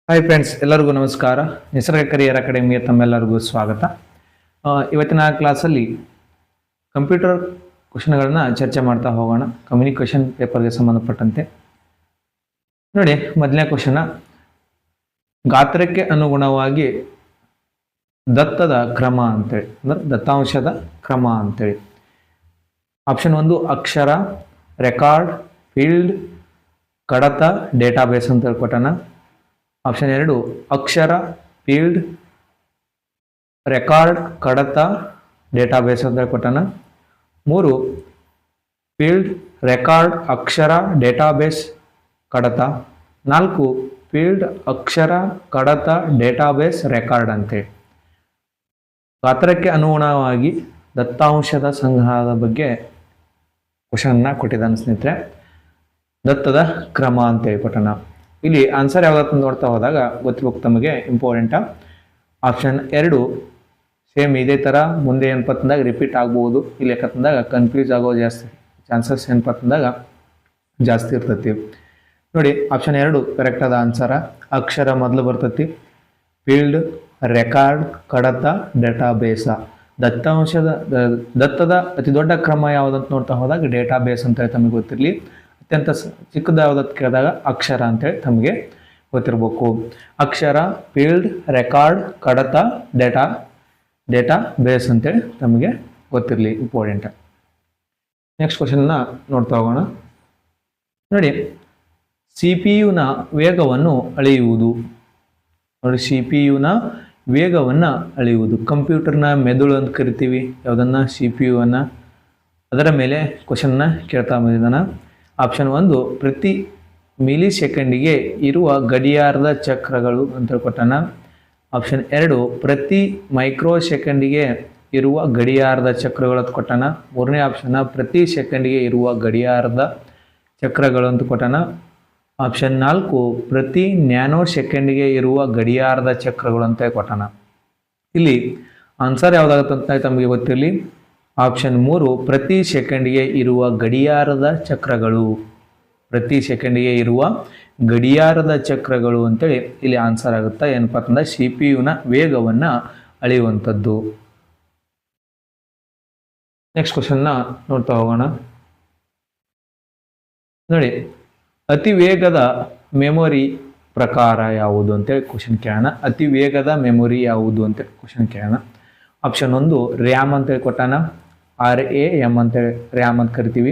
Hi friends, ಎಲ್ಲರಿಗೂ ನಮಸ್ಕಾರ. ನಿಸರ್ಗ ಕರಿಯರ್ ಅಕಾಡೆಮಿಯ ತಮ್ಮೆಲ್ಲರಿಗೂ ಸ್ವಾಗತ. ಇವತ್ತಿನ ಕ್ಲಾಸಲ್ಲಿ ಕಂಪ್ಯೂಟರ್ ಕ್ವಶನ್ಗಳನ್ನ ಚರ್ಚೆ ಮಾಡ್ತಾ ಹೋಗೋಣ. ಕಮ್ಯುನಿಕೇಷನ್ ಪೇಪರ್ಗೆ ಸಂಬಂಧಪಟ್ಟಂತೆ ನೋಡಿ, ಮೊದಲನೇ ಕ್ವಶನ್, ಗಾತ್ರಕ್ಕೆ ಅನುಗುಣವಾಗಿ ದತ್ತದ ಕ್ರಮ ಅಂತೇಳಿ, ಅಂದ್ರೆ ದತ್ತಾಂಶದ ಕ್ರಮ ಅಂತೇಳಿ. ಆಪ್ಷನ್ 1 ಅಕ್ಷರ, ರೆಕಾರ್ಡ್, ಫೀಲ್ಡ್, ಕಡತ, ಡೇಟಾಬೇಸ್ ಅಂತ ಹೇಳ್ಕೊಟ್ಟಣ. ಆಪ್ಷನ್ 2 ಅಕ್ಷರ, ಫೀಲ್ಡ್, ರೆಕಾರ್ಡ್, ಕಡತ, ಡೇಟಾಬೇಸ್ ಅಂತ ಹೇಳ್ಕೊಟ್ಟಣ. 3 ಫೀಲ್ಡ್, ರೆಕಾರ್ಡ್, ಅಕ್ಷರ, ಡೇಟಾಬೇಸ್, ಕಡತ. 4 ಫೀಲ್ಡ್, ಅಕ್ಷರ, ಕಡತ, ಡೇಟಾಬೇಸ್, ರೆಕಾರ್ಡ್ ಅಂತೇಳಿ. ಗಾತ್ರಕ್ಕೆ ಅನುಗುಣವಾಗಿ ದತ್ತಾಂಶದ ಸಂಗ್ರಹದ ಬಗ್ಗೆ ಕ್ವಶನ್ನ ಕೊಟ್ಟಿದ್ದಾನೆ ಸ್ನೇಹಿತರೆ. ದತ್ತದ ಕ್ರಮ ಅಂತೇಳಿ ಕೊಟ್ಟಣ. ಇಲ್ಲಿ ಆನ್ಸರ್ ಯಾವ್ದು ನೋಡ್ತಾ ಹೋದಾಗ ಗೊತ್ತಿರ್ಬೇಕು ತಮಗೆ, ಇಂಪಾರ್ಟೆಂಟ್. ಆಪ್ಷನ್ 2 ಸೇಮ್ ಇದೇ ಥರ ಮುಂದೆ ಏನಪ್ಪ ತಂದಾಗ ರಿಪೀಟ್ ಆಗ್ಬೋದು. ಇಲ್ಲಿ ಯಾಕೆ ತಂದಾಗ ಕನ್ಫ್ಯೂಸ್ ಆಗೋ ಜಾಸ್ತಿ ಚಾನ್ಸಸ್ ಏನಪ್ಪ ತಂದಾಗ ಜಾಸ್ತಿ ಇರ್ತೈತಿ. ನೋಡಿ, ಆಪ್ಷನ್ 2 ಕರೆಕ್ಟ್ ಆದ ಆನ್ಸರ. ಅಕ್ಷರ ಮೊದಲು ಬರ್ತೈತಿ, ಫೀಲ್ಡ್, ರೆಕಾರ್ಡ್, ಕಡತ, ಡೇಟಾಬೇಸ. ದತ್ತದ ಅತಿ ದೊಡ್ಡ ಕ್ರಮ ಯಾವುದಂತ ನೋಡ್ತಾ ಹೋದಾಗ ಡೇಟಾಬೇಸ್ ಅಂತೇಳಿ ತಮಗೆ ಗೊತ್ತಿರಲಿ. ಅತ್ಯಂತ ಚಿಕ್ಕದ ಯಾವುದಂತ ಕೇಳಿದಾಗ ಅಕ್ಷರ ಅಂತೇಳಿ ತಮಗೆ ಗೊತ್ತಿರಬೇಕು. ಅಕ್ಷರ, ಫೀಲ್ಡ್, ರೆಕಾರ್ಡ್, ಕಡತ, ಡೇಟಾ ಬೇಸ್ ಅಂತೇಳಿ ತಮಗೆ ಗೊತ್ತಿರಲಿ, ಇಂಪಾರ್ಟೆಂಟ್. ನೆಕ್ಸ್ಟ್ ಕ್ವಶನ್ನ ನೋಡ್ತಾ ಹೋಗೋಣ. ನೋಡಿ, CPU-ನ ವೇಗವನ್ನು ಅಳೆಯುವುದು. ನೋಡಿ, CPU-ನ ವೇಗವನ್ನು ಅಳೆಯುವುದು. ಕಂಪ್ಯೂಟರ್ನ ಮೆದುಳು ಅಂತ ಕರಿತೀವಿ ಯಾವುದನ್ನು, CPU-ಅನ್ನು. ಅದರ ಮೇಲೆ ಕ್ವಶನ್ನ ಕೇಳ್ತಾ ಬಂದಿದ್ದಾನೆ. ಆಪ್ಷನ್ 1 ಪ್ರತಿ ಮಿಲಿ ಸೆಕೆಂಡಿಗೆ ಇರುವ ಗಡಿಯಾರದ ಚಕ್ರಗಳು ಅಂತ ಹೇಳ್ಕೊಟ್ಟಾನ. ಆಪ್ಷನ್ 2 ಪ್ರತಿ ಮೈಕ್ರೋ ಸೆಕೆಂಡಿಗೆ ಇರುವ ಗಡಿಯಾರದ ಚಕ್ರಗಳು ಅಂತ ಕೊಟ್ಟಾನ. 3ನೇ ಆಪ್ಷನ್ ಪ್ರತಿ ಸೆಕೆಂಡಿಗೆ ಇರುವ ಗಡಿಯಾರದ ಚಕ್ರಗಳು ಅಂತ ಕೊಟ್ಟಾನ. ಆಪ್ಷನ್ 4 ಪ್ರತಿ ನ್ಯಾನೋ ಸೆಕೆಂಡಿಗೆ ಇರುವ ಗಡಿಯಾರದ ಚಕ್ರಗಳು ಅಂತ ಕೊಟ್ಟಾನ. ಇಲ್ಲಿ ಆನ್ಸರ್ ಯಾವುದಾಗತ್ತಂತ ತಮಗೆ ಗೊತ್ತಿರಲಿ. ಆಪ್ಷನ್ 3 ಪ್ರತಿ ಸೆಕೆಂಡಿಗೆ ಇರುವ ಗಡಿಯಾರದ ಚಕ್ರಗಳು. ಪ್ರತಿ ಸೆಕೆಂಡಿಗೆ ಇರುವ ಗಡಿಯಾರದ ಚಕ್ರಗಳು ಅಂತೇಳಿ ಇಲ್ಲಿ ಆನ್ಸರ್ ಆಗುತ್ತಾ. ಏನಪ್ಪ ಅಂತಂದ್ರೆ CPU-ನ ವೇಗವನ್ನು ಅಳೆಯುವಂಥದ್ದು. ನೆಕ್ಸ್ಟ್ ಕ್ವಶನ್ನ ನೋಡ್ತಾ ಹೋಗೋಣ. ನೋಡಿ, ಅತಿ ವೇಗದ ಮೆಮೊರಿ ಪ್ರಕಾರ ಯಾವುದು ಅಂತೇಳಿ ಕ್ವಶನ್ ಕೇಳೋಣ. ಅತಿ ವೇಗದ ಮೆಮೊರಿ ಯಾವುದು ಅಂತೇಳಿ ಕ್ವಶನ್ ಕೇಳೋಣ. ಆಪ್ಷನ್ 1 ರ್ಯಾಮ್ ಅಂತೇಳಿ ಕೊಟ್ಟಾನ. RAM ಅಂತೇಳಿ ರ್ಯಾಮ್ ಅಂತ ಕರಿತೀವಿ.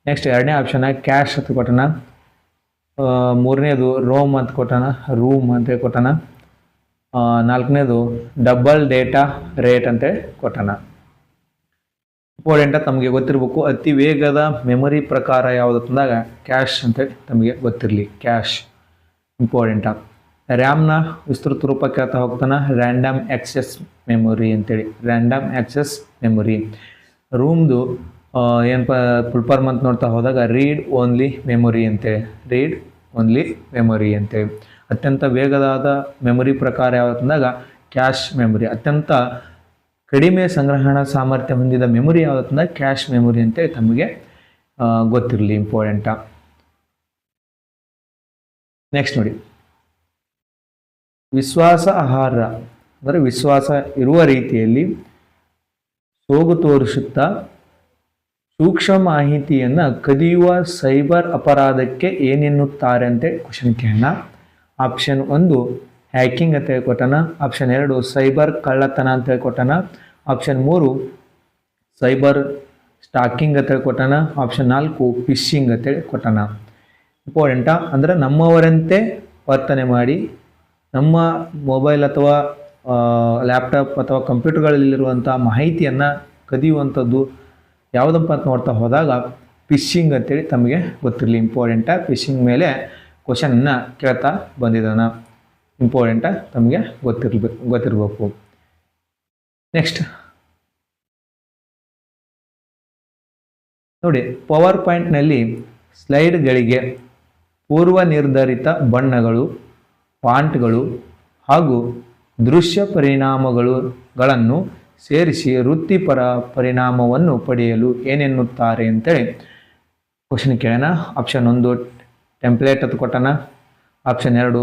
ನೆಕ್ಸ್ಟ್ 2ನೇ ಆಪ್ಷನ್ ಕ್ಯಾಶ್ ಅಂತ ಕೊಟ್ಟಾನ. 3ನೇದು ರೋಮ್ ಅಂತ ಕೊಟ್ಟಾನ, ರೂಮ್ ಅಂತೇಳಿ ಕೊಟ್ಟಾನ. 4ನೇದು ಡಬಲ್ ಡೇಟಾ ರೇಟ್ ಅಂತೇಳಿ ಕೊಟ್ಟಾನ. ಇಂಪಾರ್ಟೆಂಟ್, ತಮಗೆ ಗೊತ್ತಿರಬೇಕು. ಅತಿ ವೇಗದ ಮೆಮೊರಿ ಪ್ರಕಾರ ಯಾವುದು ಅಂದಾಗ ಕ್ಯಾಶ್ ಅಂತೇಳಿ ತಮಗೆ ಗೊತ್ತಿರಲಿ. Cash important. ರ್ಯಾಮ್ನ ವಿಸ್ತೃತ ರೂಪ ಕೇಳ್ತಾ ಹೋಗ್ತಾನೆ, ರ್ಯಾಂಡಮ್ ಆಕ್ಸೆಸ್ ಮೆಮೊರಿ ಅಂತೇಳಿ. Random access memory. ರೂಮ್ದು ಏನಪ್ಪ ಫುಲ್ ಫಾರ್ಮ್ ಅಂತ ನೋಡ್ತಾ ಹೋದಾಗ ರೀಡ್ ಓನ್ಲಿ ಮೆಮೊರಿ ಅಂತೇಳಿ. ರೀಡ್ ಓನ್ಲಿ ಮೆಮೊರಿ ಅಂತೇಳಿ. ಅತ್ಯಂತ ವೇಗದಾದ ಮೆಮೊರಿ ಪ್ರಕಾರ ಯಾವತ್ತಂದಾಗ ಕ್ಯಾಶ್ ಮೆಮೊರಿ. ಅತ್ಯಂತ ಕಡಿಮೆ ಸಂಗ್ರಹಣಾ ಸಾಮರ್ಥ್ಯ ಹೊಂದಿದ ಮೆಮೊರಿ ಯಾವತ್ತಂದಾಗ ಕ್ಯಾಶ್ ಮೆಮೊರಿ ಅಂತೇಳಿ ತಮಗೆ ಗೊತ್ತಿರಲಿ, ಇಂಪಾರ್ಟೆಂಟ. ನೆಕ್ಸ್ಟ್ ನೋಡಿ, ವಿಶ್ವಾಸಾರ್ಹ ಅಂದರೆ ವಿಶ್ವಾಸ ಇರುವ ರೀತಿಯಲ್ಲಿ ಸೋಗು ತೋರಿಸುತ್ತಾ ಸೂಕ್ಷ್ಮ ಮಾಹಿತಿಯನ್ನು ಕದಿಯುವ ಸೈಬರ್ ಅಪರಾಧಕ್ಕೆ ಏನೆನ್ನುತ್ತಾರೆ ಅಂತ ಕ್ವಶನ್ ಕೇಳೋಣ. ಆಪ್ಷನ್ 1 ಹ್ಯಾಕಿಂಗ್ ಅಂತ ಹೇಳ್ಕೊಟ್ಟಾನ. ಆಪ್ಷನ್ 2 ಸೈಬರ್ ಕಳ್ಳತನ ಅಂತ ಹೇಳ್ಕೊಟ್ಟಾನ. ಆಪ್ಷನ್ 3 ಸೈಬರ್ ಸ್ಟಾಕಿಂಗ್ ಅಂತ ಹೇಳ್ಕೊಟ್ಟಾನ. ಆಪ್ಷನ್ 4 ಫಿಶಿಂಗ್ ಅಂತೇಳಿ ಕೊಟ್ಟಾನ. ಇಂಪಾರ್ಟೆಂಟಾ, ಅಂದರೆ ನಮ್ಮವರಂತೆ ವರ್ತನೆ ಮಾಡಿ ನಮ್ಮ ಮೊಬೈಲ್ ಅಥವಾ ಲ್ಯಾಪ್ಟಾಪ್ ಅಥವಾ ಕಂಪ್ಯೂಟರ್ಗಳಲ್ಲಿರುವಂಥ ಮಾಹಿತಿಯನ್ನು ಕದಿಯುವಂಥದ್ದು ಯಾವುದಪ್ಪ ಅಂತ ನೋಡ್ತಾ ಹೋದಾಗ ಫಿಶಿಂಗ್ ಅಂತೇಳಿ ತಮಗೆ ಗೊತ್ತಿರಲಿ, ಇಂಪಾರ್ಟೆಂಟ. ಫಿಶಿಂಗ್ ಮೇಲೆ ಕ್ವಶನ್ನ ಕೇಳ್ತಾ ಬಂದಿದ್ದಾನ, ಇಂಪಾರ್ಟೆಂಟ, ತಮಗೆ ಗೊತ್ತಿರಬೇಕು. ನೆಕ್ಸ್ಟ್ ನೋಡಿ, ಪವರ್ ಪಾಯಿಂಟ್ನಲ್ಲಿ ಸ್ಲೈಡ್ಗಳಿಗೆ ಪೂರ್ವ ನಿರ್ಧರಿತ ಬಣ್ಣಗಳು, ಫಾಂಟ್ಗಳು ಹಾಗೂ ದೃಶ್ಯ ಪರಿಣಾಮಗಳನ್ನು ಸೇರಿಸಿ ವೃತ್ತಿಪರ ಪರಿಣಾಮವನ್ನು ಪಡೆಯಲು ಏನೆನ್ನುತ್ತಾರೆ ಅಂತೇಳಿ ಕ್ವಶನ್ ಕೇಳೋಣ. ಆಪ್ಷನ್ 1 ಟೆಂಪ್ಲೇಟ್ ಅಂತ ಕೊಟ್ಟಾನ. ಆಪ್ಷನ್ 2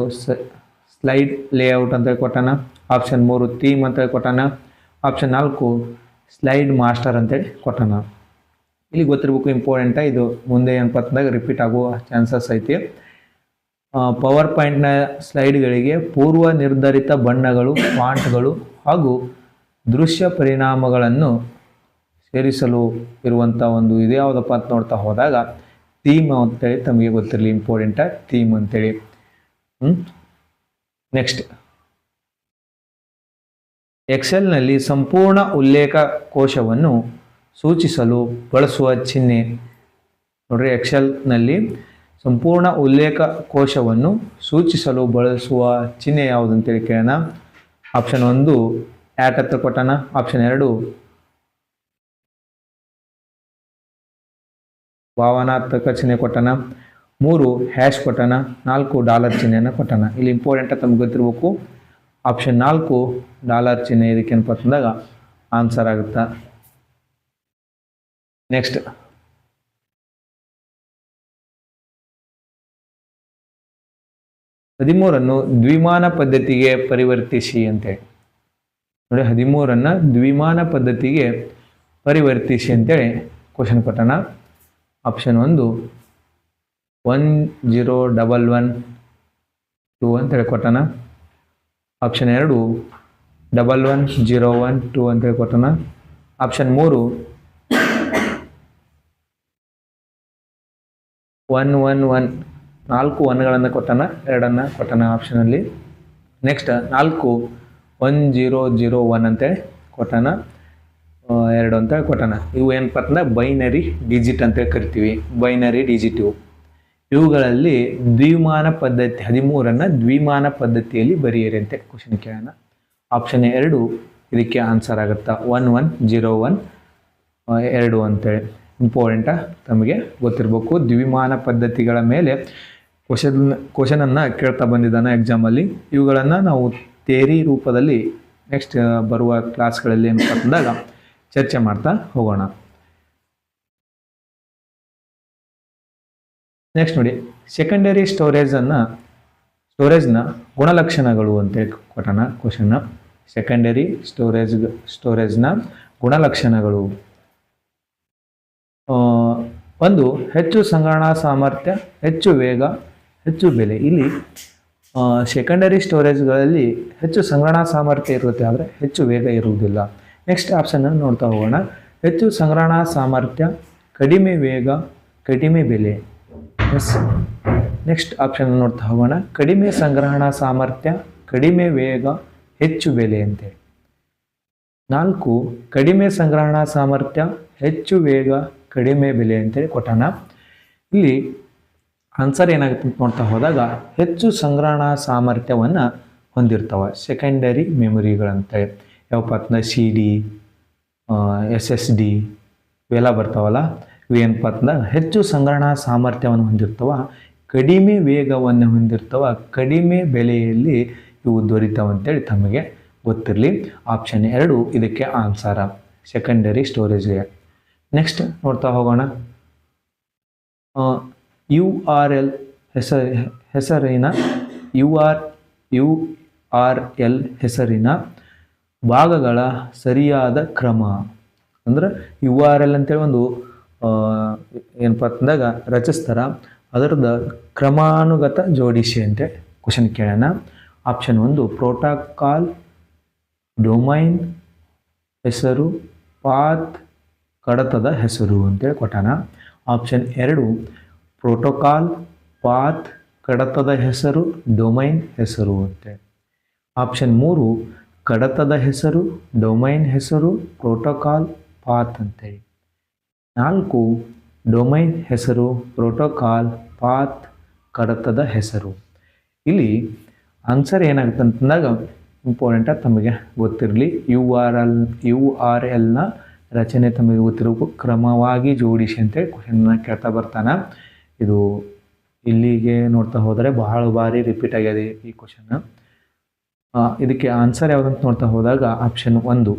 ಸ್ಲೈಡ್ ಲೇಔಟ್ ಅಂತ ಕೊಟ್ಟಾನ. ಆಪ್ಷನ್ 3 ಥೀಮ್ ಅಂತ ಕೊಟ್ಟಾನ. ಆಪ್ಷನ್ 4 ಸ್ಲೈಡ್ ಮಾಸ್ಟರ್ ಅಂತೇಳಿ ಕೊಟ್ಟಾನ. ಇಲ್ಲಿ ಗೊತ್ತಿರಬೇಕು, ಇಂಪಾರ್ಟೆಂಟ ಇದು, ಮುಂದೆ ಏನಪ್ಪ ಅಂತಂದಾಗ ರಿಪೀಟ್ ಆಗುವ ಚಾನ್ಸಸ್ ಐತಿ. ಪವರ್ ಪಾಯಿಂಟ್ನ ಸ್ಲೈಡ್ಗಳಿಗೆ ಪೂರ್ವ ನಿರ್ಧರಿತ ಬಣ್ಣಗಳು, ಫಾಂಟ್ಗಳು ಹಾಗೂ ದೃಶ್ಯ ಪರಿಣಾಮಗಳನ್ನು ಸೇರಿಸಲು ಇರುವಂಥ ಒಂದು ಇದು ಯಾವುದಪ್ಪ ಅಂತ ನೋಡ್ತಾ ಹೋದಾಗ ಥೀಮ್ ಅಂತೇಳಿ ತಮಗೆ ಗೊತ್ತಿರಲಿ, ಇಂಪಾರ್ಟೆಂಟ ಥೀಮ್ ಅಂತೇಳಿ. ನೆಕ್ಸ್ಟ್, ಎಕ್ಸೆಲ್ನಲ್ಲಿ ಸಂಪೂರ್ಣ ಉಲ್ಲೇಖ ಕೋಶವನ್ನು ಸೂಚಿಸಲು ಬಳಸುವ ಚಿಹ್ನೆ. ನೋಡ್ರಿ, ಎಕ್ಸೆಲ್ನಲ್ಲಿ ಸಂಪೂರ್ಣ ಉಲ್ಲೇಖ ಕೋಶವನ್ನು ಸೂಚಿಸಲು ಬಳಸುವ ಚಿಹ್ನೆ ಯಾವುದು ಅಂತೇಳಿ ಕೇಳೋಣ. ಆಪ್ಷನ್ 1 ಆಟ್ ಅಂತ ಕೊಟ್ಟಾನ. ಆಪ್ಷನ್ 2 ಭಾವನಾತ್ಮಕ ಚಿಹ್ನೆ ಕೊಟ್ಟಾನ. 3 ಹ್ಯಾಶ್ ಕೊಟ್ಟಾನ. 4 ಡಾಲರ್ ಚಿಹ್ನೆಯನ್ನು ಕೊಟ್ಟಾನ. ಇಲ್ಲಿ ಇಂಪಾರ್ಟೆಂಟ್ ತಮ್ಗೆ ಗೊತ್ತಿರಬೇಕು, ಆಪ್ಷನ್ 4 ಡಾಲರ್ ಚಿಹ್ನೆ ಇದಕ್ಕೇನಪ್ಪ ಅಂತಂದಾಗ ಆನ್ಸರ್ ಆಗುತ್ತಾ. ನೆಕ್ಸ್ಟ್, ಹದಿಮೂರನ್ನು ದ್ವಿಮಾನ ಪದ್ಧತಿಗೆ ಪರಿವರ್ತಿಸಿ ಅಂತೇಳಿ. ನೋಡಿ, 13 ದ್ವಿಮಾನ ಪದ್ಧತಿಗೆ ಪರಿವರ್ತಿಸಿ ಅಂತೇಳಿ ಕ್ವಶನ್ ಕೊಟ್ಟಾನ. ಆಪ್ಷನ್ 1 1011 ಅಂತೇಳಿ ಕೊಟ್ಟಾನ. ಆಪ್ಷನ್ 2 1101 ಅಂತೇಳಿ ಕೊಟ್ಟಾನ. ಆಪ್ಷನ್ 3 111 4 1ಗಳನ್ನು ಕೊಟ್ಟಾನ, 2 ಕೊಟ್ಟಾನ ಆಪ್ಷನಲ್ಲಿ. ನೆಕ್ಸ್ಟ್ 4 1001 ಅಂತೇಳಿ ಕೊಟ್ಟಾನ, 2 ಅಂತೇಳಿ ಕೊಟ್ಟಾನ. ಇವು ಏನಪ್ಪ ಅಂತಂದ್ರೆ ಬೈನರಿ ಡಿಜಿಟ್ ಅಂತೇಳಿ ಕರಿತೀವಿ, ಬೈನರಿ ಡಿಜಿಟಿವ್. ಇವುಗಳಲ್ಲಿ ದ್ವಿಮಾನ ಪದ್ಧತಿ 13 ದ್ವಿಮಾನ ಪದ್ಧತಿಯಲ್ಲಿ ಬರೆಯಿರಿ ಅಂತ ಕ್ವಶನ್ ಕೇಳೋಣ. ಆಪ್ಷನ್ 2 ಇದಕ್ಕೆ ಆನ್ಸರ್ ಆಗುತ್ತಾ, 1101 2 ಅಂತೇಳಿ. ಇಂಪಾರ್ಟೆಂಟ ತಮಗೆ ಗೊತ್ತಿರಬೇಕು. ದ್ವಿಮಾನ ಪದ್ಧತಿಗಳ ಮೇಲೆ ಕ್ವಶನನ್ನು ಕೇಳ್ತಾ ಬಂದಿದ್ದಾನೆ ಎಕ್ಸಾಮಲ್ಲಿ. ಇವುಗಳನ್ನು ನಾವು ಥಿಯರಿ ರೂಪದಲ್ಲಿ ನೆಕ್ಸ್ಟ್ ಬರುವ ಕ್ಲಾಸ್ಗಳಲ್ಲಿ ಏನಪ್ಪ ಅಂತಂದಾಗ ಚರ್ಚೆ ಮಾಡ್ತಾ ಹೋಗೋಣ. ನೆಕ್ಸ್ಟ್ ನೋಡಿ, ಸೆಕೆಂಡರಿ ಸ್ಟೋರೇಜ್ನ ಗುಣಲಕ್ಷಣಗಳು ಅಂತೇಳಿ ಕೊಟ್ಟಣ ಕ್ವಶನ್ನ. ಸೆಕೆಂಡರಿ ಸ್ಟೋರೇಜ್ನ ಗುಣಲಕ್ಷಣಗಳು. 1 ಹೆಚ್ಚು ಸಂಗ್ರಹಣಾ ಸಾಮರ್ಥ್ಯ, ಹೆಚ್ಚು ವೇಗ, ಹೆಚ್ಚು ಬೆಲೆ. ಇಲ್ಲಿ ಸೆಕೆಂಡರಿ ಸ್ಟೋರೇಜ್ಗಳಲ್ಲಿ ಹೆಚ್ಚು ಸಂಗ್ರಹಣಾ ಸಾಮರ್ಥ್ಯ ಇರುತ್ತೆ, ಆದರೆ ಹೆಚ್ಚು ವೇಗ ಇರುವುದಿಲ್ಲ. ನೆಕ್ಸ್ಟ್ ಆಪ್ಷನ್ ನೋಡ್ತಾ ಹೋಗೋಣ. ಹೆಚ್ಚು ಸಂಗ್ರಹಣಾ ಸಾಮರ್ಥ್ಯ, ಕಡಿಮೆ ವೇಗ, ಕಡಿಮೆ ಬೆಲೆ. ನೆಕ್ಸ್ಟ್ ಆಪ್ಷನ್ ನೋಡ್ತಾ ಹೋಗೋಣ. ಕಡಿಮೆ ಸಂಗ್ರಹಣಾ ಸಾಮರ್ಥ್ಯ, ಕಡಿಮೆ ವೇಗ, ಹೆಚ್ಚು ಬೆಲೆ ಅಂತೇಳಿ. 4 ಕಡಿಮೆ ಸಂಗ್ರಹಣಾ ಸಾಮರ್ಥ್ಯ, ಹೆಚ್ಚು ವೇಗ, ಕಡಿಮೆ ಬೆಲೆ ಅಂತೇಳಿ ಕೊಟ್ಟಾನ. ಇಲ್ಲಿ ಆನ್ಸರ್ ಏನಾಗುತ್ತೆ ಅಂತ ನೋಡ್ತಾ ಹೋದಾಗ ಹೆಚ್ಚು ಸಂಗ್ರಹಣಾ ಸಾಮರ್ಥ್ಯವನ್ನು ಹೊಂದಿರ್ತವೆ ಸೆಕೆಂಡರಿ ಮೆಮೊರಿಗಳಂತೇಳಿ. ಯಾವಪ್ಪ ಅಂತಂದ್ರೆ CD, SSD ಇವೆಲ್ಲ ಬರ್ತಾವಲ್ಲ, ಇವೇನಪ್ಪ ಅಂತಂದ್ರೆ ಹೆಚ್ಚು ಸಂಗ್ರಹಣಾ ಸಾಮರ್ಥ್ಯವನ್ನು ಹೊಂದಿರ್ತವ, ಕಡಿಮೆ ವೇಗವನ್ನು ಹೊಂದಿರ್ತವ, ಕಡಿಮೆ ಬೆಲೆಯಲ್ಲಿ ಇವು ದೊರೀತಾವ ಅಂತೇಳಿ ತಮಗೆ ಗೊತ್ತಿರಲಿ. ಆಪ್ಷನ್ 2 ಇದಕ್ಕೆ ಆನ್ಸರ, ಸೆಕೆಂಡರಿ ಸ್ಟೋರೇಜ್ಗೆ. ನೆಕ್ಸ್ಟ್ ನೋಡ್ತಾ ಹೋಗೋಣ. URL ಹೆಸರಿನ URL ಹೆಸರಿನ ಭಾಗಗಳ ಸರಿಯಾದ ಕ್ರಮ. ಅಂದ್ರೆ URL ಅಂತೇಳಿ ಒಂದು ಏನಪ್ಪ ಅಂತಂದಾಗ ರಚಿಸ್ತಾರ, ಅದರದ ಕ್ರಮಾನುಗತ ಜೋಡಿಸಿ ಅಂತೇಳಿ ಕ್ವಶನ್ ಕೇಳೋಣ. ಆಪ್ಷನ್ 1 ಪ್ರೋಟೋಕಾಲ್, ಡೊಮೈನ್ ಹೆಸರು, ಪಾತ್ ಕಡತದ ಹೆಸರು ಅಂತೇಳಿ ಕೊಟ್ಟಾನ. ಆಪ್ಷನ್ 2 ಪ್ರೋಟೋಕಾಲ್, ಪಾತ್ ಕಡತದ ಹೆಸರು, ಡೊಮೈನ್ ಹೆಸರು ಅಂತೇಳಿ. ಆಪ್ಷನ್ 3 ಕಡತದ ಹೆಸರು, ಡೊಮೈನ್ ಹೆಸರು, ಪ್ರೋಟೋಕಾಲ್, ಪಾತ್ ಅಂತೇಳಿ. 4 ಡೊಮೈನ್ ಹೆಸರು, ಪ್ರೋಟೋಕಾಲ್, ಪಾತ್ ಕಡತದ ಹೆಸರು. ಇಲ್ಲಿ ಆನ್ಸರ್ ಏನಾಗುತ್ತೆ ಅಂತಂದಾಗ ಇಂಪಾರ್ಟೆಂಟಾಗಿ ತಮಗೆ ಗೊತ್ತಿರಲಿ. URLನ ರಚನೆ ತಮಗೆ ಗೊತ್ತಿರಬೇಕು, ಕ್ರಮವಾಗಿ ಜೋಡಿಸಿ ಅಂತೇಳಿ ಕ್ವಶನ್ನ ಕೇಳ್ತಾ ಬರ್ತಾನೆ. ಇದು ಇಲ್ಲಿಗೆ ನೋಡ್ತಾ ಹೋದರೆ ಬಹಳ ಬಾರಿ ರಿಪೀಟ್ ಆಗಿದೆ ಈ ಕ್ವಶನ್. ಇದಕ್ಕೆ ಆನ್ಸರ್ ಯಾವುದಂತ ನೋಡ್ತಾ ಹೋದಾಗ ಆಪ್ಷನ್ 1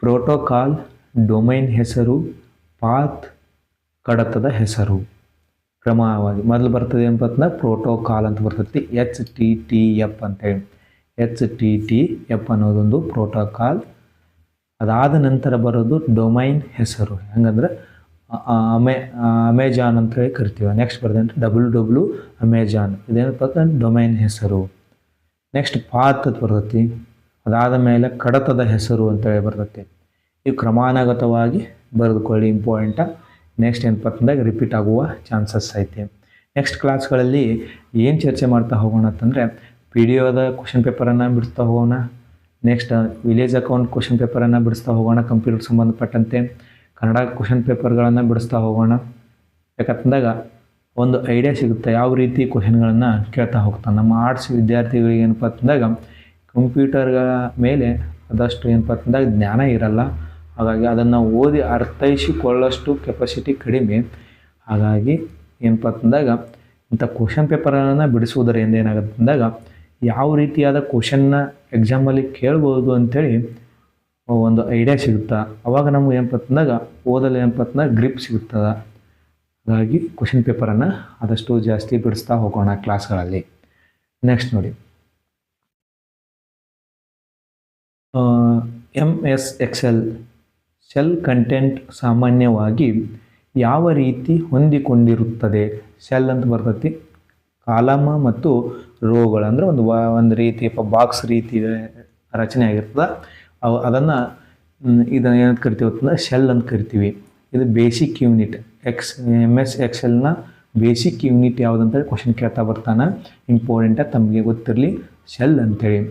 ಪ್ರೋಟೋಕಾಲ್, ಡೊಮೈನ್ ಹೆಸರು, ಪಾತ್ ಕಡತದ ಹೆಸರು. ಕ್ರಮವಾಗಿ ಮೊದಲು ಬರ್ತದೆ ಏನಪ್ಪ ಅಂತಂದ್ರೆ ಪ್ರೋಟೋಕಾಲ್ ಅಂತ ಬರ್ತೈತಿ HTTF ಅಂತೇಳಿ. HTTF ಅನ್ನೋದೊಂದು ಪ್ರೋಟೋಕಾಲ್. ಅದಾದ ನಂತರ ಬರೋದು ಡೊಮೈನ್ ಹೆಸರು. ಹೆಂಗಂದ್ರೆ ಅಮೆಜಾನ್ ಅಂತ ಹೇಳಿ ಕರಿತೀವಿ. ನೆಕ್ಸ್ಟ್ ಬರ್ತದೆ WW ಅಮೆಜಾನ್, ಇದೇನಪ್ಪ ಅಂತಂದ್ರೆ ಡೊಮೈನ್ ಹೆಸರು. ನೆಕ್ಸ್ಟ್ ಪಾತ್ ಅಂತ ಬರ್ತೈತಿ. ಅದಾದ ಮೇಲೆ ಕಡತದ ಹೆಸರು ಅಂತೇಳಿ ಬರ್ತೈತಿ. ಇವು ಕ್ರಮಾನುಗತವಾಗಿ ಬರೆದುಕೊಳ್ಳಿ, ಇಂಪಾರ್ಟೆಂಟ. ನೆಕ್ಸ್ಟ್ ಏನಪ್ಪ ಅಂತಂದಾಗ ರಿಪೀಟ್ ಆಗುವ ಚಾನ್ಸಸ್ ಐತೆ. ನೆಕ್ಸ್ಟ್ ಕ್ಲಾಸ್ಗಳಲ್ಲಿ ಏನು ಚರ್ಚೆ ಮಾಡ್ತಾ ಹೋಗೋಣ ಅಂತಂದರೆ PDOದ ಕ್ವಶನ್ ಪೇಪರನ್ನು ಬಿಡಿಸ್ತಾ ಹೋಗೋಣ. ನೆಕ್ಸ್ಟ್ ವಿಲೇಜ್ ಅಕೌಂಟ್ ಕ್ವಶನ್ ಪೇಪರನ್ನು ಬಿಡಿಸ್ತಾ ಹೋಗೋಣ. ಕಂಪ್ಯೂಟರ್ ಸಂಬಂಧಪಟ್ಟಂತೆ ಕನ್ನಡ ಕ್ವಶನ್ ಪೇಪರ್ಗಳನ್ನು ಬಿಡಿಸ್ತಾ ಹೋಗೋಣ. ಯಾಕಂತಂದಾಗ ಒಂದು ಐಡಿಯಾ ಸಿಗುತ್ತೆ ಯಾವ ರೀತಿ ಕ್ವಶನ್ಗಳನ್ನು ಕೇಳ್ತಾ ಹೋಗ್ತಾನೆ. ನಮ್ಮ ಆರ್ಟ್ಸ್ ವಿದ್ಯಾರ್ಥಿಗಳಿಗೆ ಏನಪ್ಪ ಅಂತಂದಾಗ ಕಂಪ್ಯೂಟರ್ಗಳ ಮೇಲೆ ಅದಷ್ಟು ಏನಪ್ಪ ಅಂತಂದಾಗ ಜ್ಞಾನ ಇರಲ್ಲ. ಹಾಗಾಗಿ ಅದನ್ನು ಓದಿ ಅರ್ಥೈಸಿಕೊಳ್ಳಷ್ಟು ಕೆಪಾಸಿಟಿ ಕಡಿಮೆ. ಹಾಗಾಗಿ ಏನಪ್ಪ ಅಂತಂದಾಗ ಇಂಥ ಕ್ವಶನ್ ಪೇಪರನ್ನು ಬಿಡಿಸುವುದರಿಂದ ಏನಾಗುತ್ತೆ ಅಂದಾಗ ಯಾವ ರೀತಿಯಾದ ಕ್ವಶನ್ನ ಎಕ್ಸಾಮಲ್ಲಿ ಕೇಳ್ಬೋದು ಅಂಥೇಳಿ ಒಂದು ಐಡಿಯಾ ಸಿಗುತ್ತೆ. ಅವಾಗ ನಮ್ಗೆ ಏನಪ್ಪ ಅಂತಂದಾಗ ಓದಲು ಏನಪ್ಪ ಅಂತಂದಾಗ ಗ್ರಿಪ್ ಸಿಗುತ್ತದೆ. ಹಾಗಾಗಿ ಕ್ವಶನ್ ಪೇಪರನ್ನು ಆದಷ್ಟು ಜಾಸ್ತಿ ಬಿಡಿಸ್ತಾ ಹೋಗೋಣ ಕ್ಲಾಸ್ಗಳಲ್ಲಿ. ನೆಕ್ಸ್ಟ್ ನೋಡಿ, MS Excel ಸೆಲ್ ಕಂಟೆಂಟ್ ಸಾಮಾನ್ಯವಾಗಿ ಯಾವ ರೀತಿ ಹೊಂದಿಕೊಂಡಿರುತ್ತದೆ? ಸೆಲ್ ಅಂತ ಬರ್ತೈತಿ, ಕಾಲಮ ಮತ್ತು ರೋಗಳು ಅಂದರೆ ಒಂದು ರೀತಿ ಬಾಕ್ಸ್ ರೀತಿ ರಚನೆ ಆಗಿರ್ತದೆ. ಅದನ್ನು ಇದನ್ನು ಏನಂತ ಕರಿತೀವಿ ಅಂತಂದ್ರೆ ಶೆಲ್ ಅಂತ ಕರಿತೀವಿ. ಇದು ಬೇಸಿಕ್ ಯೂನಿಟ್. MS Excelನ ಬೇಸಿಕ್ ಯೂನಿಟ್ ಯಾವುದಂತೇಳಿ ಕ್ವಶನ್ ಕೇಳ್ತಾ ಬರ್ತಾನೆ. ಇಂಪಾರ್ಟೆಂಟಾಗಿ ತಮಗೆ ಗೊತ್ತಿರಲಿ, ಶೆಲ್ ಅಂತೇಳಿ.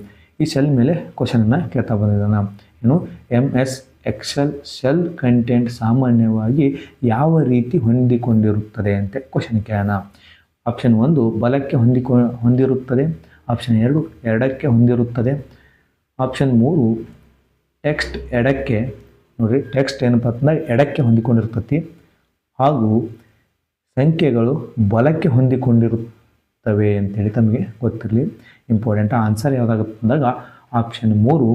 ಈ ಶೆಲ್ ಮೇಲೆ ಕ್ವಶನನ್ನು ಕೇಳ್ತಾ ಬಂದಿದ್ದಾನೆ. ಏನು MS Excel ಸೆಲ್ ಕಂಟೆಂಟ್ ಸಾಮಾನ್ಯವಾಗಿ ಯಾವ ರೀತಿ ಹೊಂದಿಕೊಂಡಿರುತ್ತದೆ ಅಂತ ಕ್ವಶನ್ ಕೇಳೋಣ. ಆಪ್ಷನ್ 1 ಬಲಕ್ಕೆ ಹೊಂದಿರುತ್ತದೆ. ಆಪ್ಷನ್ 2 ಎಡಕ್ಕೆ ಹೊಂದಿರುತ್ತದೆ. ಆಪ್ಷನ್ 3 ಟೆಕ್ಸ್ಟ್ ಎಡಕ್ಕೆ, ನೋಡಿರಿ ಟೆಕ್ಸ್ಟ್ ಏನಪ್ಪ ಅಂತಂದಾಗ ಎಡಕ್ಕೆ ಹೊಂದಿಕೊಂಡಿರ್ತತಿ, ಹಾಗೂ ಸಂಖ್ಯೆಗಳು ಬಲಕ್ಕೆ ಹೊಂದಿಕೊಂಡಿರುತ್ತವೆ ಅಂತೇಳಿ ತಮಗೆ ಗೊತ್ತಿರಲಿ. ಇಂಪಾರ್ಟೆಂಟ್ ಆನ್ಸರ್ ಯಾವುದಾಗುತ್ತೆ ಅಂದಾಗ ಆಪ್ಷನ್ 3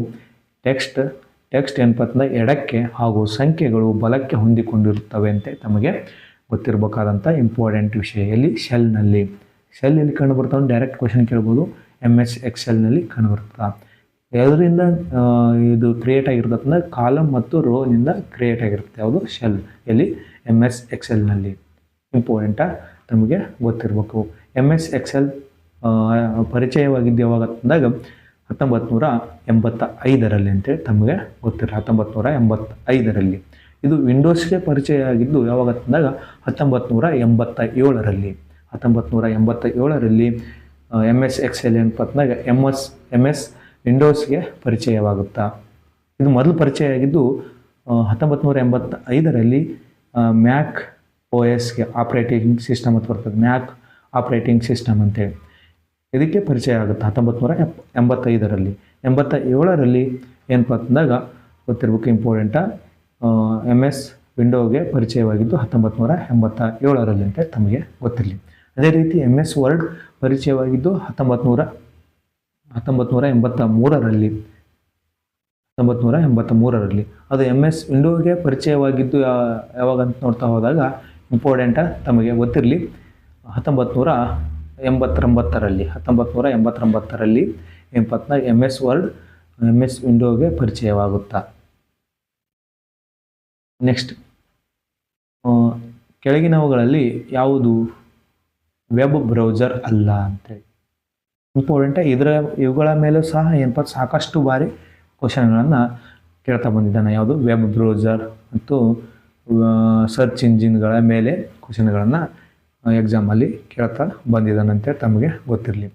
ಟೆಕ್ಸ್ಟ್ ಏನಪ್ಪ ಅಂತಂದಾಗ ಎಡಕ್ಕೆ ಹಾಗೂ ಸಂಖ್ಯೆಗಳು ಬಲಕ್ಕೆ ಹೊಂದಿಕೊಂಡಿರುತ್ತವೆ ಅಂತ ತಮಗೆ ಗೊತ್ತಿರಬೇಕಾದಂಥ ಇಂಪಾರ್ಟೆಂಟ್ ವಿಷಯ. ಎಲ್ಲಿ ಶೆಲ್ನಲ್ಲಿ. ಶೆಲ್ ಎಲ್ಲಿ ಕಂಡು ಬರ್ತಾವೆ? ಡೈರೆಕ್ಟ್ ಕ್ವಶನ್ ಕೇಳ್ಬೋದು. MS Excelನಲ್ಲಿ ಕಂಡು ಬರ್ತದೆ. ಯಾವುದರಿಂದ ಇದು ಕ್ರಿಯೇಟ್ ಆಗಿರ್ತದೆ ಅಂದರೆ ಕಾಲಮ್ ಮತ್ತು ರೋನಿಂದ ಕ್ರಿಯೇಟ್ ಆಗಿರುತ್ತೆ. ಯಾವುದು? ಶೆಲ್. ಎಲ್ಲಿ? MS Excelನಲ್ಲಿ. ಇಂಪಾರ್ಟೆಂಟ ನಮಗೆ ಗೊತ್ತಿರಬೇಕು. MS Excel ಪರಿಚಯವಾಗಿದ್ದು ಯಾವಾಗ ಅಂದಾಗ 1985ರಲ್ಲಿ ಅಂತೇಳಿ ತಮಗೆ ಗೊತ್ತಿರ. 1985ರಲ್ಲಿ. ಇದು ವಿಂಡೋಸ್ಗೆ ಪರಿಚಯ ಆಗಿದ್ದು ಯಾವಾಗ ಅಂದಾಗ 1987ರಲ್ಲಿ. 1987ರಲ್ಲಿ MS Excel ಏನಪ್ಪ ಅಂದಾಗ MS ವಿಂಡೋಸ್ಗೆ ಪರಿಚಯವಾಗುತ್ತಾ. ಇದು ಮೊದಲು ಪರಿಚಯ ಆಗಿದ್ದು 1985ರಲ್ಲಿ ಮ್ಯಾಕ್ OSಗೆ ಆಪ್ರೇಟಿಂಗ್ ಸಿಸ್ಟಮ್ ಅಂತ ಬರ್ತದೆ. ಮ್ಯಾಕ್ ಆಪ್ರೇಟಿಂಗ್ ಸಿಸ್ಟಮ್ ಅಂತೇಳಿ ಇದಕ್ಕೆ ಪರಿಚಯ ಆಗುತ್ತೆ 1985ರಲ್ಲಿ. 87ರಲ್ಲಿ ಏನಪ್ಪ ಅಂತಂದಾಗ ಗೊತ್ತಿರಬೇಕು, ಇಂಪಾರ್ಟೆಂಟ MS ವಿಂಡೋಗೆ ಪರಿಚಯವಾಗಿದ್ದು 1987ರಲ್ಲಿ ಅಂತ ತಮಗೆ ಗೊತ್ತಿರಲಿ. ಅದೇ ರೀತಿ MS ವರ್ಡ್ ಪರಿಚಯವಾಗಿದ್ದು 1983ರಲ್ಲಿ. ಅದು MS ವಿಂಡೋಗೆ ಪರಿಚಯವಾಗಿದ್ದು ಯಾವಾಗ ಅಂತ ನೋಡ್ತಾ ಹೋದಾಗ ಇಂಪಾರ್ಟೆಂಟ ತಮಗೆ ಗೊತ್ತಿರಲಿ 1989ರಲ್ಲಿ. 1989ರಲ್ಲಿ ಏನಪ್ಪ ಅಂತಂದಾಗ MS ವರ್ಡ್ MS ವಿಂಡೋಗೆ ಪರಿಚಯವಾಗುತ್ತಾ. ನೆಕ್ಸ್ಟ್, ಕೆಳಗಿನವುಗಳಲ್ಲಿ ಯಾವುದು ವೆಬ್ ಬ್ರೌಸರ್ ಅಲ್ಲ ಅಂತೇಳಿ ಇಂಪಾರ್ಟೆಂಟ. ಇವುಗಳ ಮೇಲೂ ಸಹ ಏನಪ್ಪ ಸಾಕಷ್ಟು ಬಾರಿ ಕ್ವಶನ್ಗಳನ್ನು ಕೇಳ್ತಾ ಬಂದಿದ್ದಾನೆ. ಯಾವುದು? ವೆಬ್ ಬ್ರೌಸರ್ ಮತ್ತು ಸರ್ಚ್ ಇಂಜಿನ್ಗಳ ಮೇಲೆ ಕ್ವಶನ್ಗಳನ್ನು ಎಕ್ಸಾಮಲ್ಲಿ ಕೇಳ್ತಾ ಬಂದಿದ್ದಾನೆ ಅಂತೇಳಿ ತಮಗೆ ಗೊತ್ತಿರಲಿ.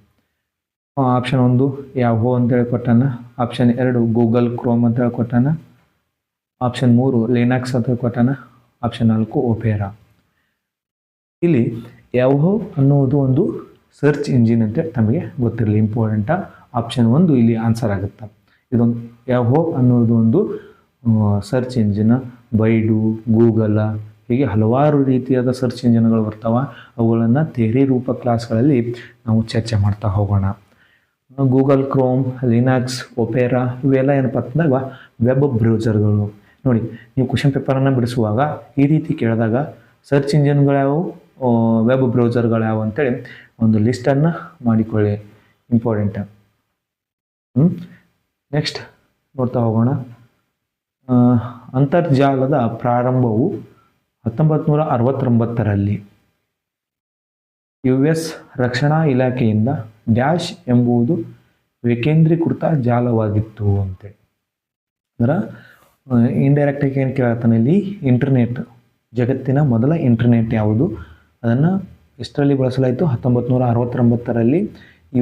ಆಪ್ಷನ್ 1 ಯಾಹೋ ಅಂತೇಳಿ ಕೊಟ್ಟಾನ. ಆಪ್ಷನ್ 2 ಗೂಗಲ್ ಕ್ರೋಮ್ ಅಂತೇಳಿ ಕೊಟ್ಟಾನ. ಆಪ್ಷನ್ 3 ಲಿನಕ್ಸ್ ಅಂತ ಕೊಟ್ಟಾನ. Option 4 opera. ಇಲ್ಲಿ ಯಾಹೋ ಅನ್ನುವುದು ಒಂದು ಸರ್ಚ್ ಇಂಜಿನ್ ಅಂತೇಳಿ ತಮಗೆ ಗೊತ್ತಿರಲಿ. ಇಂಪಾರ್ಟೆಂಟ ಆಪ್ಷನ್ 1 ಇಲ್ಲಿ ಆನ್ಸರ್ ಆಗುತ್ತೆ. ಇದೊಂದು ಯಾಹೋ ಅನ್ನೋದು ಒಂದು ಸರ್ಚ್ ಇಂಜಿನ್. ಬೈಡು, ಗೂಗಲ ಹೀಗೆ ಹಲವಾರು ರೀತಿಯಾದ ಸರ್ಚ್ ಇಂಜಿನ್ಗಳು ಬರ್ತಾವೆ. ಅವುಗಳನ್ನು ಥಿಯರಿ ರೂಪ ಕ್ಲಾಸ್ಗಳಲ್ಲಿ ನಾವು ಚರ್ಚೆ ಮಾಡ್ತಾ ಹೋಗೋಣ. ಗೂಗಲ್ ಕ್ರೋಮ್, ಲಿನಕ್ಸ್, ಒಪೇರಾ ಇವೆಲ್ಲ ಏನಪ್ಪ ಅಂತಂದಾಗ ವೆಬ್ ಬ್ರೌಸರ್ಗಳು. ನೋಡಿ, ನೀವು ಕ್ವಶನ್ ಪೇಪರನ್ನು ಬಿಡಿಸುವಾಗ ಈ ರೀತಿ ಕೇಳಿದಾಗ ಸರ್ಚ್ ಇಂಜಿನ್ಗಳು ಯಾವುವು? ವೆಬ್ ಬ್ರೌಸರ್ಗಳು ಯಾವ ಅಂತೇಳಿ ಒಂದು ಲಿಸ್ಟನ್ನು ಮಾಡಿಕೊಳ್ಳಿ, ಇಂಪಾರ್ಟೆಂಟ್. ನೆಕ್ಸ್ಟ್ ನೋಡ್ತಾ ಹೋಗೋಣ. ಅಂತರ್ಜಾಲದ ಪ್ರಾರಂಭವು 1969ರಲ್ಲಿ US ರಕ್ಷಣಾ ಇಲಾಖೆಯಿಂದ ಡ್ಯಾಶ್ ಎಂಬುದು ವಿಕೇಂದ್ರೀಕೃತ ಜಾಲವಾಗಿತ್ತು ಅಂತೇಳಿ. ಅಂದ್ರೆ ಇಂಡೈರೆಕ್ಟಾಗಿ ಏನು ಕೇಳತ್ತಾನೆ ಇಲ್ಲಿ, ಇಂಟರ್ನೆಟ್, ಜಗತ್ತಿನ ಮೊದಲ ಇಂಟರ್ನೆಟ್ ಯಾವುದು, ಅದನ್ನು ಎಷ್ಟರಲ್ಲಿ ಬಳಸಲಾಯಿತು? 1969ರಲ್ಲಿ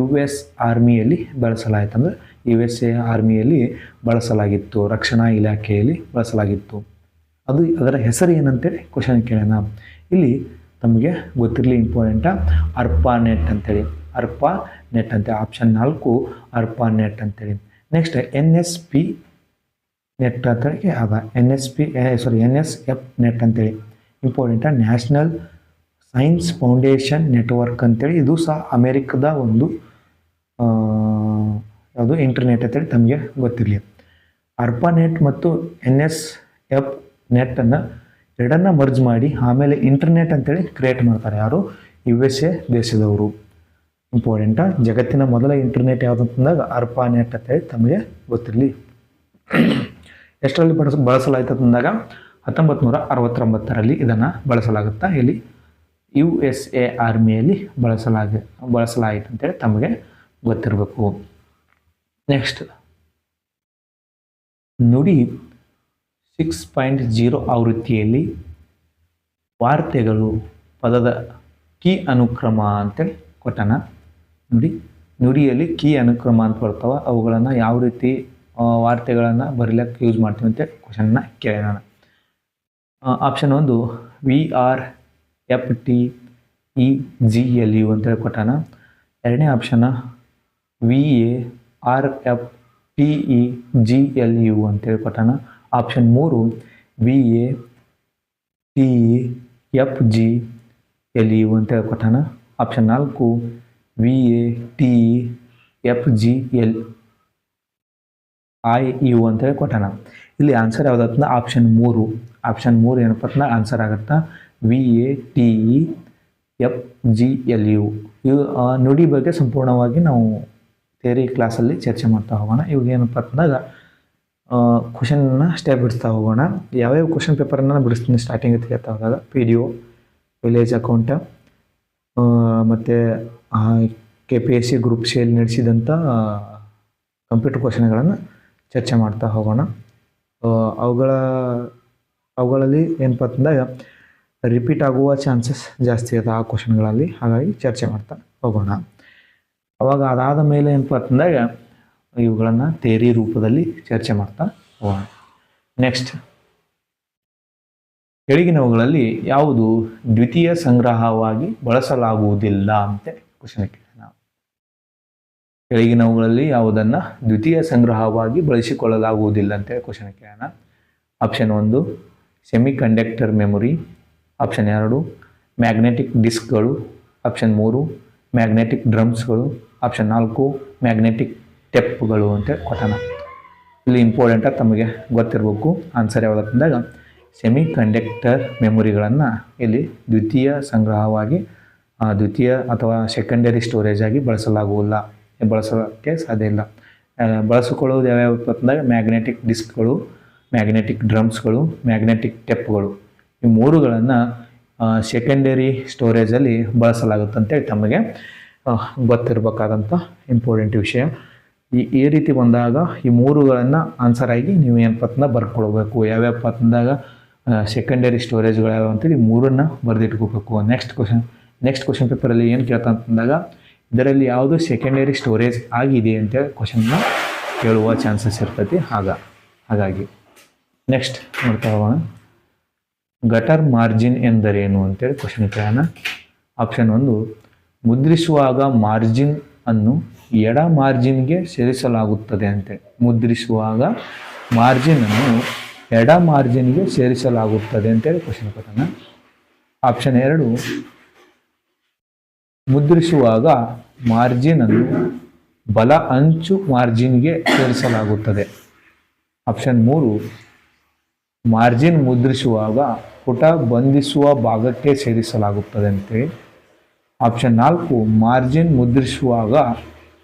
US ಆರ್ಮಿಯಲ್ಲಿ ಬಳಸಲಾಯಿತು. ಅಂದರೆ USA ಆರ್ಮಿಯಲ್ಲಿ ಬಳಸಲಾಗಿತ್ತು, ರಕ್ಷಣಾ ಇಲಾಖೆಯಲ್ಲಿ ಬಳಸಲಾಗಿತ್ತು. ಅದರ ಹೆಸರು ಏನಂತೇಳಿ ಕ್ವಶನ್ ಕೇಳೋಣ. ಇಲ್ಲಿ ತಮಗೆ ಗೊತ್ತಿರಲಿ, ಇಂಪಾರ್ಟೆಂಟ, ಅರ್ಪಾನೆಟ್ ಅಂತೇಳಿ. ಅರ್ಪಾನೆಟ್ ಅಂತೇಳಿ ಆಪ್ಷನ್ 4 ಅರ್ಪಾನೆಟ್ ಅಂತೇಳಿ. ನೆಕ್ಸ್ಟ್ NSP ನೆಟ್ ಅಂತೇಳಿ ಅದ NSF ನೆಟ್ ಅಂತೇಳಿ important, national science foundation network ಅಂತೇಳಿ. ಇದು ಸಹ ಅಮೇರಿಕದ ಒಂದು ಯಾವುದು ಇಂಟರ್ನೆಟ್ ಅಂತೇಳಿ ತಮಗೆ ಗೊತ್ತಿರಲಿ. ಅರ್ಪಾನೆಟ್ ಮತ್ತು NSF ನೆಟ್ಟನ್ನು ಎರಡನ್ನ ಮರ್ಜ್ ಮಾಡಿ ಆಮೇಲೆ ಇಂಟರ್ನೆಟ್ ಅಂತೇಳಿ ಕ್ರಿಯೇಟ್ ಮಾಡ್ತಾರೆ. ಯಾರು? USA ದೇಶದವರು. ಇಂಪಾರ್ಟೆಂಟ, ಜಗತ್ತಿನ ಮೊದಲ ಇಂಟರ್ನೆಟ್ ಯಾವುದಂತಂದಾಗ ಅರ್ಪಾನೆಟ್ ಅಂತೇಳಿ ತಮಗೆ ಗೊತ್ತಿರಲಿ. ಎಷ್ಟರಲ್ಲಿ ಬಳಸಲಾಯಿತು ಅಂತಂದಾಗ 1969ರಲ್ಲಿ ಇದನ್ನು ಬಳಸಲಾಗುತ್ತಾ. ಇಲ್ಲಿ USA ಆರ್ಮಿಯಲ್ಲಿ ಬಳಸಲಾಯಿತು ಅಂತೇಳಿ ತಮಗೆ ಗೊತ್ತಿರಬೇಕು. ನೆಕ್ಸ್ಟ್ ನುಡಿ 6.0 ಆವೃತ್ತಿಯಲ್ಲಿ ವಾರ್ತೆಗಳು ಪದದ ಕೀ ಅನುಕ್ರಮ ಅಂತೇಳಿ ಕೊಟ್ಟಣ. ನುಡಿಯಲ್ಲಿ ಕೀ ಅನುಕ್ರಮ ಅಂತ ಬರ್ತಾವ, ಅವುಗಳನ್ನು ಯಾವ ರೀತಿ ವಾರ್ತೆಗಳನ್ನು ಬರೀಲಿಕ್ಕೆ ಯೂಸ್ ಮಾಡ್ತೀವಿ ಅಂತೇಳಿ ಕ್ವಶನ್ನ ಕೇಳೋಣ. ಆಪ್ಷನ್ 1 VRFTEGLU ಅಂತೇಳಿ ಕೊಟ್ಟಾನ. ಎರಡನೇ ಆಪ್ಷನ್ VARFTEGLU ಅಂತೇಳಿ ಕೊಟ್ಟಾನ. ಆಪ್ಷನ್ 3 VATEFGLU ಅಂತೇಳಿ ಕೊಟ್ಟಾನ. ಆಪ್ಷನ್ 4 VATEFGLIU ಅಂತೇಳಿ ಕೊಟ್ಟಾನ. ಇಲ್ಲಿ ಆನ್ಸರ್ ಯಾವುದಾಗ್ತದ? ಆಪ್ಷನ್ 3. ಆಪ್ಷನ್ 3 ಏನಪ್ಪ ಅಂತಂದ್ರೆ ಆನ್ಸರ್ ಆಗುತ್ತಾ VATEFGLU. ಇವು ನುಡಿ ಬಗ್ಗೆ ಸಂಪೂರ್ಣವಾಗಿ ನಾವು ಥಿಯರಿ ಕ್ಲಾಸಲ್ಲಿ ಚರ್ಚೆ ಮಾಡ್ತಾ ಹೋಗೋಣ. ಇವಾಗ ಏನಪ್ಪ ಅಂತಂದಾಗ ಕ್ವಶನ್ನ ಸ್ಟೆಪ್ ಬಿಡಿಸ್ತಾ ಹೋಗೋಣ. ಯಾವ್ಯಾವ ಕ್ವಶನ್ ಪೇಪರನ್ನು ಬಿಡಿಸ್ತೀನಿ ಸ್ಟಾರ್ಟಿಂಗ್ ತೆಗೆತಾ ಹೋದಾಗ PDO, ವಿಲೇಜ್ ಅಕೌಂಟ, ಮತ್ತು KPSC ಗ್ರೂಪ್ ಸಿ ಅಲ್ಲಿ ನಡೆಸಿದಂಥ ಕಂಪ್ಯೂಟರ್ ಕ್ವಶನ್ಗಳನ್ನು ಚರ್ಚೆ ಮಾಡ್ತಾ ಹೋಗೋಣ. ಅವುಗಳಲ್ಲಿ ಏನಪ್ಪ ಅಂತಂದಾಗ ರಿಪೀಟ್ ಆಗುವ ಚಾನ್ಸಸ್ ಜಾಸ್ತಿ ಇದೆ ಆ ಕ್ವಶನ್ಗಳಲ್ಲಿ, ಹಾಗಾಗಿ ಚರ್ಚೆ ಮಾಡ್ತಾ ಹೋಗೋಣ. ಅವಾಗ ಅದಾದ ಮೇಲೆ ಏನಪ್ಪ ಅಂತಂದಾಗ ಇವುಗಳನ್ನು ಥಿಯರಿ ರೂಪದಲ್ಲಿ ಚರ್ಚೆ ಮಾಡ್ತಾ ಹೋಗೋಣ. ನೆಕ್ಸ್ಟ್, ಕೆಳಗಿನವುಗಳಲ್ಲಿ ಯಾವುದು ದ್ವಿತೀಯ ಸಂಗ್ರಹವಾಗಿ ಬಳಸಲಾಗುವುದಿಲ್ಲ ಅಂತ ಕ್ವಶನ್ ಕೇಳೋಣ. ಕೆಳಗಿನವುಗಳಲ್ಲಿ ಯಾವುದನ್ನು ದ್ವಿತೀಯ ಸಂಗ್ರಹವಾಗಿ ಬಳಸಿಕೊಳ್ಳಲಾಗುವುದಿಲ್ಲ ಅಂತೇಳಿ ಕ್ವಶನ್ ಕೇಳೋಣ. Option 1 semiconductor memory. Option 2 magnetic ಡಿಸ್ಕ್ಗಳು. ಆಪ್ಷನ್ 3 ಮ್ಯಾಗ್ನೆಟಿಕ್ ಡ್ರಮ್ಸ್ಗಳು. ಆಪ್ಷನ್ 4 ಮ್ಯಾಗ್ನೆಟಿಕ್ ಟೆಪ್ಗಳು ಅಂತೇಳಿ ಕೊಟ್ಟಣ. ಇಲ್ಲಿ ಇಂಪಾರ್ಟೆಂಟ ತಮಗೆ ಗೊತ್ತಿರಬೇಕು ಆನ್ಸರ್ ಯಾವುದಂದಾಗ ಸೆಮಿ ಕಂಡಕ್ಟರ್ ಮೆಮೊರಿಗಳನ್ನು ಇಲ್ಲಿ ದ್ವಿತೀಯ ಸಂಗ್ರಹವಾಗಿ ದ್ವಿತೀಯ ಅಥವಾ ಸೆಕೆಂಡರಿ ಸ್ಟೋರೇಜ್ ಆಗಿ ಬಳಸೋಕ್ಕೆ ಸಾಧ್ಯ ಇಲ್ಲ. ಬಳಸಿಕೊಳ್ಳುವುದು ಯಾವ್ಯಾವ ಅಂತಂದಾಗ ಮ್ಯಾಗ್ನೆಟಿಕ್ ಡಿಸ್ಕ್ಗಳು, ಮ್ಯಾಗ್ನೆಟಿಕ್ ಡ್ರಮ್ಸ್ಗಳು, ಮ್ಯಾಗ್ನೆಟಿಕ್ ಟೆಪ್ಗಳು. ಈ ಮೂರುಗಳನ್ನು ಸೆಕೆಂಡರಿ ಸ್ಟೋರೇಜಲ್ಲಿ ಬಳಸಲಾಗುತ್ತೆ ಅಂತೇಳಿ ತಮಗೆ ಗೊತ್ತಿರಬೇಕಾದಂಥ ಇಂಪಾರ್ಟೆಂಟ್ ವಿಷಯ. ಈ ರೀತಿ ಬಂದಾಗ ಈ ಮೂರುಗಳನ್ನು ಆನ್ಸರ್ ಆಗಿ ನೀವು ಏನಪ್ಪ ಅಂತಂದ ಬರ್ಕೊಳ್ಬೇಕು. ಯಾವ್ಯಾವ ಅಂತಂದಾಗ ಸೆಕೆಂಡರಿ ಸ್ಟೋರೇಜ್ಗಳು ಯಾವ್ಯಾವ ಅಂತೇಳಿ ಮೂರನ್ನು ಬರೆದಿಟ್ಕೋಬೇಕು. ನೆಕ್ಸ್ಟ್ ಕ್ವಶನ್ ಪೇಪರಲ್ಲಿ ಏನು ಕೇಳ್ತಾ ಅಂತಂದಾಗ ಇದರಲ್ಲಿ ಯಾವುದು ಸೆಕೆಂಡರಿ ಸ್ಟೋರೇಜ್ ಆಗಿದೆ ಅಂತೇಳಿ ಕ್ವಶನ್ನ ಕೇಳುವ ಚಾನ್ಸಸ್ ಇರ್ತೈತಿ. ಹಾಗಾಗಿ ನೆಕ್ಸ್ಟ್ ನೋಡ್ತಾ ಹೋಗೋಣ. ಗಟರ್ ಮಾರ್ಜಿನ್ ಎಂದರೇನು ಅಂತೇಳಿ ಕ್ವಶನ್ ಕೇಳೋಣ. ಆಪ್ಷನ್ 1 ಮುದ್ರಿಸುವಾಗ ಮಾರ್ಜಿನ್ ಅನ್ನು ಎಡ ಮಾರ್ಜಿನ್ಗೆ ಸೇರಿಸಲಾಗುತ್ತದೆ ಅಂತೇಳಿ. ಮುದ್ರಿಸುವಾಗ ಮಾರ್ಜಿನ್ ಅನ್ನು ಎಡ ಮಾರ್ಜಿನ್ಗೆ ಸೇರಿಸಲಾಗುತ್ತದೆ ಅಂತೇಳಿ ಕ್ವಶನ್ ಕೊಟ್ಟಣ. ಆಪ್ಷನ್ 2 ಮುದ್ರಿಸುವಾಗ ಮಾರ್ಜಿನ್ ಅನ್ನು ಬಲ ಅಂಚು ಮಾರ್ಜಿನ್ಗೆ ಸೇರಿಸಲಾಗುತ್ತದೆ. ಆಪ್ಷನ್ 3 ಮಾರ್ಜಿನ್ ಮುದ್ರಿಸುವಾಗ ಪುಟ ಬಂಧಿಸುವ ಭಾಗಕ್ಕೆ ಸೇರಿಸಲಾಗುತ್ತದೆ ಅಂತೇಳಿ. ಆಪ್ಷನ್ 4 ಮಾರ್ಜಿನ್ ಮುದ್ರಿಸುವಾಗ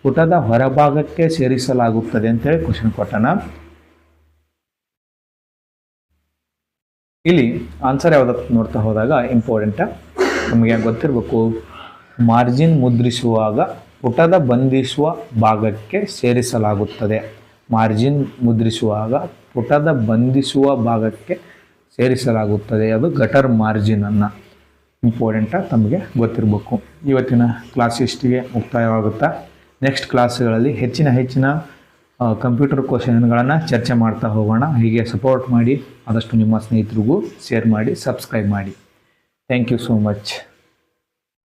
ಪುಟದ ಹೊರಭಾಗಕ್ಕೆ ಸೇರಿಸಲಾಗುತ್ತದೆ ಅಂತೇಳಿ ಕ್ವಶನ್ ಕೊಟ್ಟಣ. ಇಲ್ಲಿ ಆನ್ಸರ್ ಯಾವುದಕ್ಕೆ ನೋಡ್ತಾ ಹೋದಾಗ ಇಂಪಾರ್ಟೆಂಟ್ ನಮಗೆ ಗೊತ್ತಿರಬೇಕು. ಮಾರ್ಜಿನ್ ಮುದ್ರಿಸುವಾಗ ಪುಟದ ಬಂಧಿಸುವ ಭಾಗಕ್ಕೆ ಸೇರಿಸಲಾಗುತ್ತದೆ. ಮಾರ್ಜಿನ್ ಮುದ್ರಿಸುವಾಗ ಪುಟದ ಬಂಧಿಸುವ ಭಾಗಕ್ಕೆ ಸೇರಿಸಲಾಗುತ್ತದೆ. ಅದು ಗಟರ್ ಮಾರ್ಜಿನ್ ಅನ್ನು ಇಂಪಾರ್ಟೆಂಟ ತಮಗೆ ಗೊತ್ತಿರಬೇಕು. ಇವತ್ತಿನ ಕ್ಲಾಸ್ ಇಷ್ಟಿಗೆ ಮುಕ್ತಾಯವಾಗುತ್ತಾ. ನೆಕ್ಸ್ಟ್ ಕ್ಲಾಸ್ಗಳಲ್ಲಿ ಹೆಚ್ಚಿನ ಕಂಪ್ಯೂಟರ್ ಕ್ವಶನ್ಗಳನ್ನು ಚರ್ಚೆ ಮಾಡ್ತಾ ಹೋಗೋಣ. ಹೀಗೆ ಸಪೋರ್ಟ್ ಮಾಡಿ, ಆದಷ್ಟು ನಿಮ್ಮ ಸ್ನೇಹಿತರಿಗೂ ಶೇರ್ ಮಾಡಿ, ಸಬ್ಸ್ಕ್ರೈಬ್ ಮಾಡಿ. Thank you so much.